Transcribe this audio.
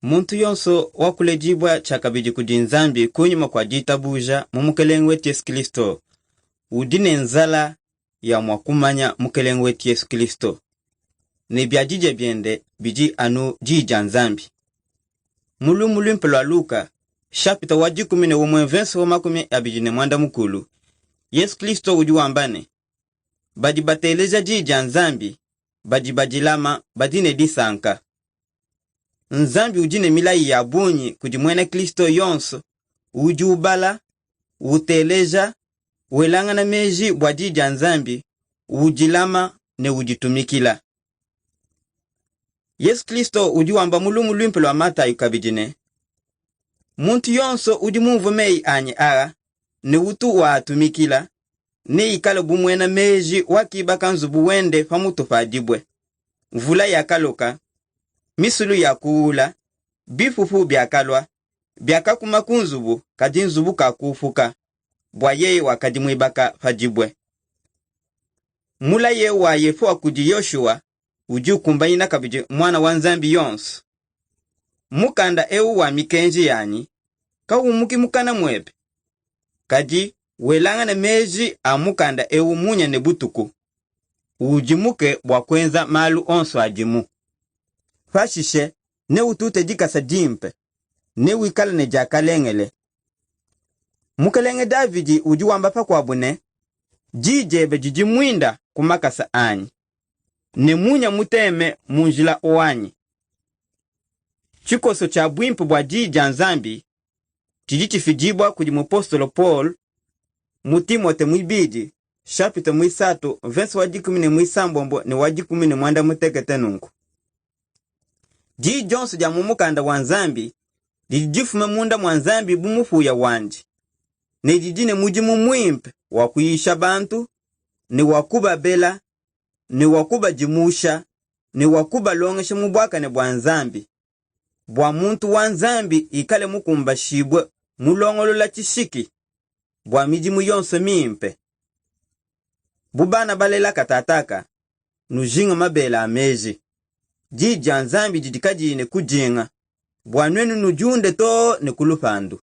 Muntu yonso wakulejibwa chakabiji kudinzambi kunyuma kwa jitabuja mumukeleng wetu Yesu Kristo. Udine nzala ya mwakumanya mukeleng wetu Yesu Kristo. Ne biajije biende biji anu jija nzambi. Mulu mpelwa Luka, chapita wajikumine umwenvenso wamakumi abijine mwanda mukulu. Yesu Kristo ujuambane. Badi bateleja jija nzambi, badi bajilama, badine disanka. Nzambi ujine milai ya bunyi kujimwene Kristo yonso, ujubala, uteleja, welanga na meji wajija nzambi, ujilama ne ujitumikila. Yesu Kristo ujuamba mulu mpelo wa mata yukabijine. Muntu yonso ujimuvumei anyi ara, ne utu wa atumikila, ne ikale bumwena meji wakiba kanzubu wende famuto fadibwe. Mvula ya kaloka, misulu ya kuula, bifufu biakalwa, biakakuma kunzubu, kadinzubu kakufuka, bwa yeye wakadimwibaka fadibwe. Mula ye wa yefo wakuji Yoshua, uju kumbaina kabiji mwana wanzambi yonsu. Mukanda ewu wa mikenji yani, kawumuki mukana mwebe. Kaji, welanga na meji amukanda ewu munya nebutuku. Ujimuke wakwenza malu onso ajimu. Fashishe, ne utute jikasa jimpe, ne wikala ne jakalengele. Mukelenge Davidi ujuwamba pa kwa bune, jijebe jijimwinda kumakasa anyi. Ne munya muteme munjila oanyi. Chikoso cha bwimpu bwa jija nzambi, chijichifijibwa kujimupostolo Paul, mutimote mwibidi, chapita mwisatu, verse wajikumine mwisambombo ni wajikumine mwanda mutekete nungu. Jonso ja mumukanda wanzambi, lijifume munda mwanzambi bumufu ya wanji. Ne jijine mujimu mwimpe, wakuyisha bantu, ni wakuba bela, ni wakuba jimusha, ni wakuba longesha mubwaka ne bwanzambi. Bwa muntu wanzambi ikale mukumba shibwe, mulongolo la chishiki, bwa mijimu yonso mimpe. Bubana balela katataka, nujinga mabela ameji. Jija nzambi jidikajine kujinga, bwanwenu nujunde to ne kulupandu.